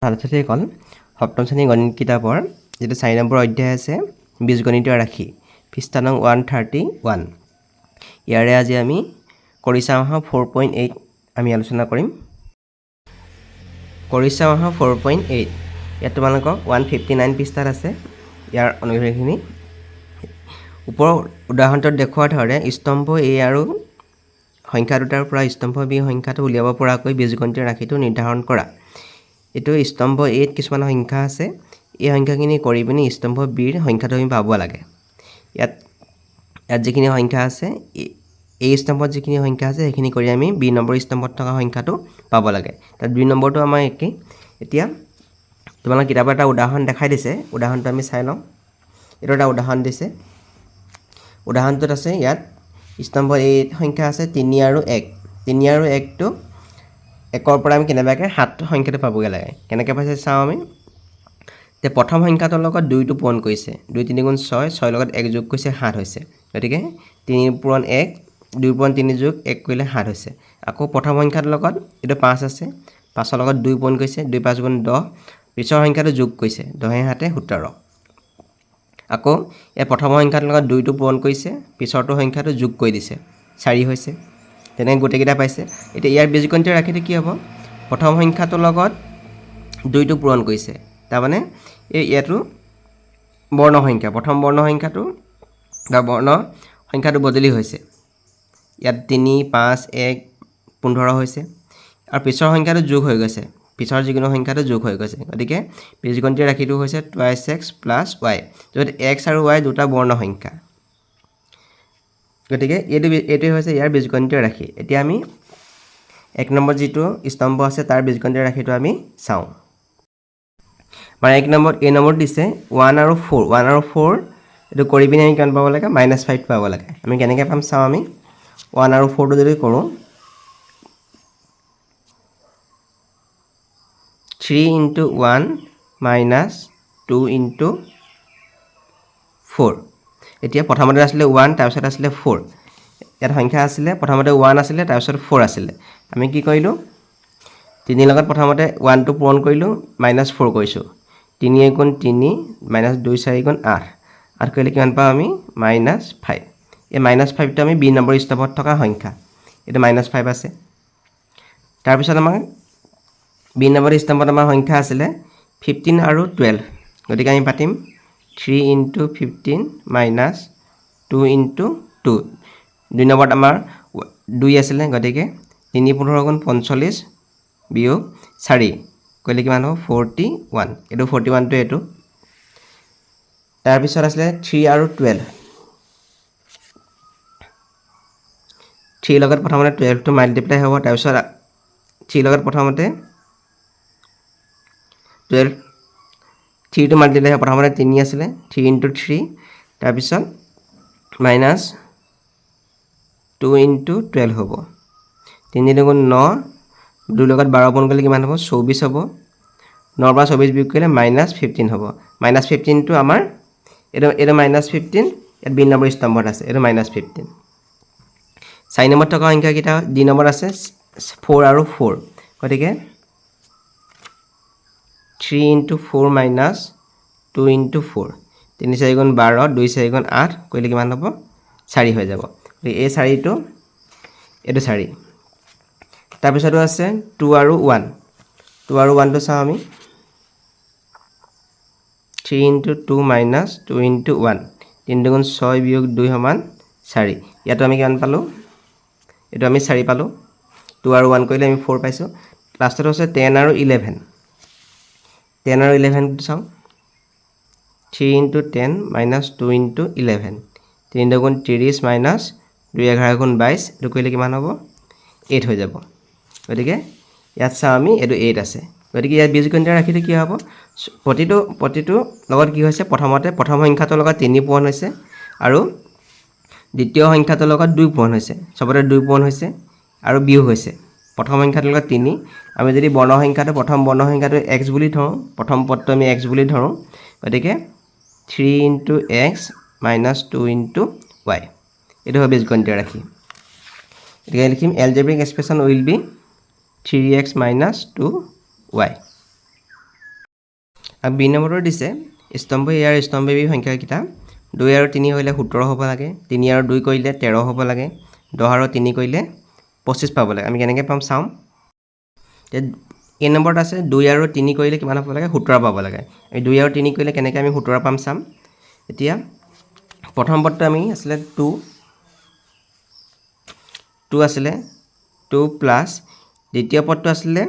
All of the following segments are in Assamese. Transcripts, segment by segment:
ছাত্ৰীসকল সপ্তম শ্ৰেণীৰ গণিত কিতাপৰ যেটো 4 নম্বৰ অধ্যায় আছে বীজগণিতীয় ৰাশি পৃষ্ঠা নং 131 ইয়াৰে আজি আমি কৰি চাওঁ 4.8 আমি আলোচনা কৰিম কৰি চাওঁ 4.8 ইয়াত তোমালোকক 159 পৃষ্ঠাত আছে ইয়াৰ অনুগ্ৰহখিনি ওপৰ উদাহৰণত দেখুওৱা ধৰে স্তম্ভ A আৰু সংখ্যা দুটাৰ পৰা স্তম্ভ B সংখ্যাটো উলিয়াব পৰাকৈ বীজগণিতীয় ৰাশিটো নিৰ্ধাৰণ কৰা এটো স্তম্ভ A ত কিছুমান সংখ্যা আছে এই সংখ্যাখিনি কৰি পিনি স্তম্ভ B ৰ সংখ্যাটো আমি পাব লাগে ইয়াত যিখিনি সংখ্যা আছে এই স্তম্ভত যিখিনি সংখ্যা আছে সেইখিনি কৰি আমি B নম্বৰ স্তম্ভত থকা সংখ্যাটো পাব লাগে তাত 2 নম্বৰটো আমাৰ একে এতিয়া তোমালোক কিতাপত এটা উদাহৰণ দেখাই দিছে উদাহৰণটো আমি চাই লওঁ এটা উদাহৰণ দিছে উদাহৰণটোত আছে ইয়াত স্তম্ভ A সংখ্যা আছে 3 আৰু 1 3 আৰু 1 টো একৰ পৰা আমি কেনেবাকৈ 7 সংখ্যাটো পাবগে লাগে কেনেকৈ পাইছে চাও আমি তে প্ৰথম সংখ্যাটোৰ লগত 2 টো পূৰণ কৰিছে 2 3 গুণ 6 6 লগত 1 যোগ কৰিছে 7 হৈছে গতিকে 3 পূৰণ 1 2 পূৰণ 3 যোগ 1 কৰিলে 7 হৈছে আকৌ প্ৰথম সংখ্যাটোৰ লগত এটো 5 আছে 5 ৰ লগত 2 পূৰণ কৰিছে 2 5 গুণ 10 পিছৰ সংখ্যাটো যোগ কৰিছে 10 7 17 আকৌ এই প্ৰথম সংখ্যাটোৰ লগত 2 টো পূৰণ কৰিছে পিছৰটো সংখ্যাটো যোগ কৰি দিছে 4 হৈছে তেনে গোটেইকেইটা পাইছে এতিয়া ইয়াৰ বীজগণিতীয় ৰাশিটো কি হ'ব প্ৰথম সংখ্যাটোৰ লগত 2 টো পূৰণ কৰিছে তাৰ মানে এই ইয়াটো বৰ্ণ সংখ্যা প্ৰথম বৰ্ণ সংখ্যাটো বা বৰ্ণ সংখ্যাটো বদলি হৈছে ইয়াত 3 5 1 15 হৈছে আৰু পিছৰ সংখ্যাটো যোগ হৈ গৈছে পিছৰ যিকোনো সংখ্যাটো যোগ হৈ গৈছে গতিকে বীজগণিতীয় ৰাশিটো হৈছে 2x + y য'ত x আৰু y দুটা বৰ্ণ সংখ্যা গতিকে এইটো হৈছে ইয়াৰ বীজগণিতীয় ৰাশি এতিয়া আমি এক নম্বৰ যিটো স্তম্ভ আছে তাৰ বীজগণিতীয় ৰাশিটো আমি চাওঁ মানে এক নম্বৰ এ নম্বৰ দিছে 1 আৰু 4 এটো কৰি পিনে আমি কিমান পাব লাগে -5 পাব লাগে আমি কেনেকৈ পাম চাওঁ আমি 1 আৰু 4 টো যদি কৰো 3 * 1 - 2 * 4 এতিয়া প্ৰথমতে আছিল 1 তাৰ পিছত আছিল 4 ইয়াত সংখ্যা আছিল প্ৰথমতে 1 আছিল তাৰ পিছত 4 আছিল আমি কি কৰিলো 3 লগত প্ৰথমতে 1 টো পূৰণ কৰিলো -4 কৰিছো 3 * 3 - 2 4 * 8 আৰু কৰিলে কিমান পাম আমি -5 এই -5 টো আমি B নম্বৰ স্তম্ভত থকা সংখ্যা এটা -5 আছে তাৰ পিছত আমাৰ B নম্বৰ স্তম্ভত আমাৰ সংখ্যা আছিল 15 আৰু 12 গতিকে আমি পাতিম 3 * 15 - 2 * 2 2 নম্বৰত আমাৰ 2 আছিল গতিকে 3 * 15 = 45 বিয়োগ 4 কৰিলে কিমান হ'ব 41 এটো 41 টো এটো তাৰ পিছত আছিল 3 আৰু 12 3 লগত প্ৰথমতে 12 টো মাল্টিপ্লাই হ'ব তাৰ পিছত 3 লগত প্ৰথমতে 12 3 টো মাল্টিপ্লাই হ'ব প্ৰথমতে 3 আছিল 3 * 3 তাৰ পিছত -2 * 12 হ'ব 3 * 2 = 9 2 লগত 12 পূৰণ কৰিলে কিমান হ'ব 24 হ'ব 9 পৰা 24 বিয়োগ কৰিলে -15 হ'ব -15 টো আমাৰ এটো -15 ইয়াত B নম্বৰ স্তম্ভত আছে এটো -15 4 নম্বৰত থকা সংখ্যা কিটা D নম্বৰত আছে 4 আৰু 4 গতিকে 3 * 4 - 2 * 4 3 4 * 12 2 4 * 8 কৰিলে কিমান হ'ব 4 হৈ যাব এই 4 টো এটো 4 তাৰ পিছতো আছে 2 আৰু 1 2 আৰু 1 টো চাও আমি 3 * 2 - 2 * 1 3 * 2 = 6 বিয়োগ 2 = 4 ইয়াতো আমি কিমান পালো এটো আমি 4 পালো 2 আৰু 1 কৰিলে আমি 4 পাইছো লাষ্টত আছে 10 আৰু 11 10 আৰু 11 টো চাও 3 * 10 - 2 * 11 3 * 2 = 30 - 2 11 * 22 এটো কৰিলে কিমান হ'ব 8 হৈ যাব গতিকে ইয়াত চাও আমি এটো 8 আছে গতিকে ইয়াত বীজগণিতীয় ৰাশিটো কি হ'ব প্ৰতিটো লগত কি হৈছে প্ৰথমতে প্ৰথম সংখ্যাটোৰ লগত 3 পূৰণ হৈছে আৰু দ্বিতীয় সংখ্যাটোৰ লগত 2 পূৰণ হৈছে সবতে 2 পূৰণ হৈছে আৰু বিয়োগ হৈছে প্ৰথম সংখ্যাটোৰ লগত 3 আমি যদি বৰ্ণ সংখ্যাটো প্ৰথম বৰ্ণ সংখ্যাটো x বুলি ধৰো প্ৰথম পদটো আমি x বুলি ধৰো গতিকে 3 * x - 2 * y এটো হ'ব বীজগণিতীয় ৰাশি এতিয়া লিখিম algebraic expression will be 3x - 2y আৰু বি নম্বৰটো দিছে স্তম্ভ এ আৰু স্তম্ভ বি সংখ্যাকেইটা 2 আৰু 3 কৰিলে 17 হ'ব লাগে 3 আৰু 2 কৰিলে 13 হ'ব লাগে 10 আৰু 3 কৰিলে 25 পাব লাগে আমি কেনেকৈ পাম চাওঁ এ নম্বৰত আছে 2 আৰু 3 কৰিলে কিমান হ'ব লাগে 17 পাব লাগে আমি 2 আৰু 3 কৰিলে কেনেকৈ আমি 17 পাম চাম এতিয়া প্ৰথম পদটো আমি আছিলে 2 আছিলে 2 প্লাছ দ্বিতীয় পদটো আছিলে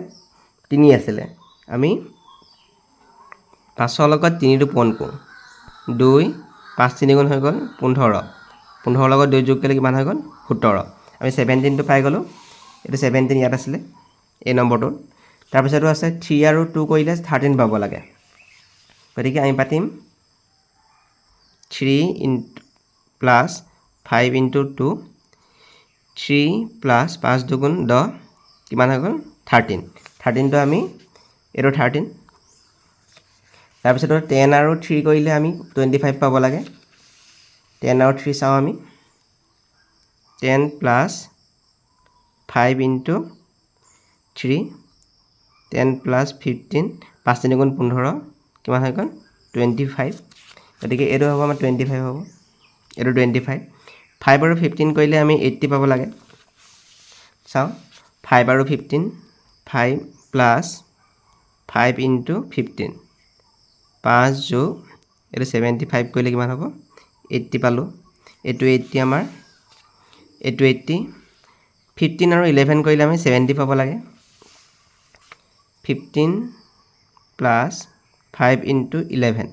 3 আছিলে আমি 5ৰ লগত 3টো পূৰণ কৰোঁ 2 5 3 গুণ হৈ গ'ল 15 15 লগত 2 যোগ কৰিলে কিমান হৈ গ'ল 17 আমি 17টো পাই গ'লোঁ এইটো 17 ইয়াত আছিলে এই নম্বৰটোত তাৰপিছতো আছে 3 আৰু 2 কৰিলে 13 পাব লাগে গতিকে আমি পাতিম 3 প্লাছ 5 ইনটু 2 3 প্লাছ 5 দুগুণ 10 কিমান হৈ গ'ল 13টো আমি এইটো 13 তাৰপিছত 10 আৰু 3 কৰিলে আমি 25 পাব লাগে 10 আৰু 3 চাওঁ আমি 10 প্লাছ 5 ইনটু 3 10 প্লাছ 15 5 3 গুণ 15 কিমান হৈ গ'ল 25 গতিকে এইটো হ'ব আমাৰ 25 হ'ব এইটো 25 5 আৰু 15 কৰিলে আমি 80 পাব লাগে চাওঁ 5 আৰু 15 5 প্লাছ 5 ইনটু 15 5 যোগ এইটো 75 কৰিলে কিমান হ'ব 80 পালোঁ এইটো 80 আমাৰ এইটো 80 15 আৰু 11 কৰিলে আমি 70 পাব লাগে 15 প্লাছ 5 ইনটু 11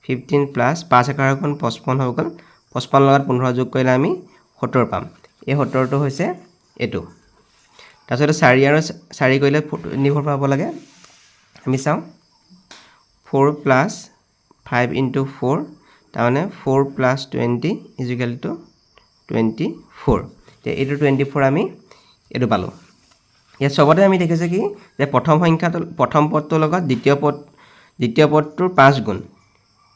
15 প্লাছ 5 একাৰ গুণ 55 হৈ গ'ল 55 লগত 15 যোগ কৰিলে আমি 70 পাম এই 70টো হৈছে এইটো তাৰপিছত 4 আৰু 4 কৰিলে 24 পাব লাগে আমি চাওঁ 4 প্লাছ 5 ইনটু 4 তাৰমানে 4 প্লাছ 20 ইজিকেল টু 24 এতিয়া এইটো 24 আমি এইটো পালোঁ ইয়াত চবতে আমি দেখিছোঁ কি যে প্ৰথম পদটোৰ লগত দ্বিতীয় পদটোৰ 5 গুণ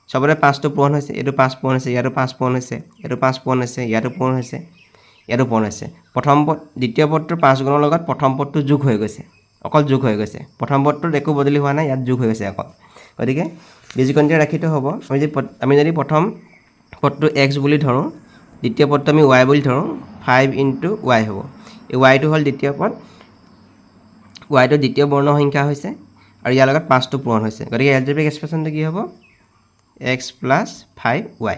চবতে 5টো পূৰণ হৈছে এইটো 5 পূৰণ হৈছে ইয়াতো 5 পূৰণ হৈছে এইটো 5 পূৰণ হৈছে ইয়াতো পূৰণ হৈছে ইয়াতো পূৰণ হৈছে দ্বিতীয় পদটোৰ 5 গুণৰ লগত প্ৰথম পদটো যোগ হৈ গৈছে অকল যোগ হৈ গৈছে প্ৰথম পদটোত একো বদলি হোৱা নাই ইয়াত যোগ হৈ গৈছে অকল গতিকে বীজগণিতীয় ৰাশিটো হ'ব আমি যদি প্ৰথম পদটো x বুলি ধৰোঁ দ্বিতীয় পদটো আমি y বুলি ধৰোঁ 5 ইনটু y হ'ব এই yটো হ'ল দ্বিতীয় পদ yটো দ্বিতীয় বৰ্ণ সংখ্যা হৈছে আৰু ইয়াৰ লগত 5টো পূৰণ হৈছে গতিকে এলজেব্ৰিক এক্সপ্ৰেশ্যনটো কি হ'ব x প্লাছ 5y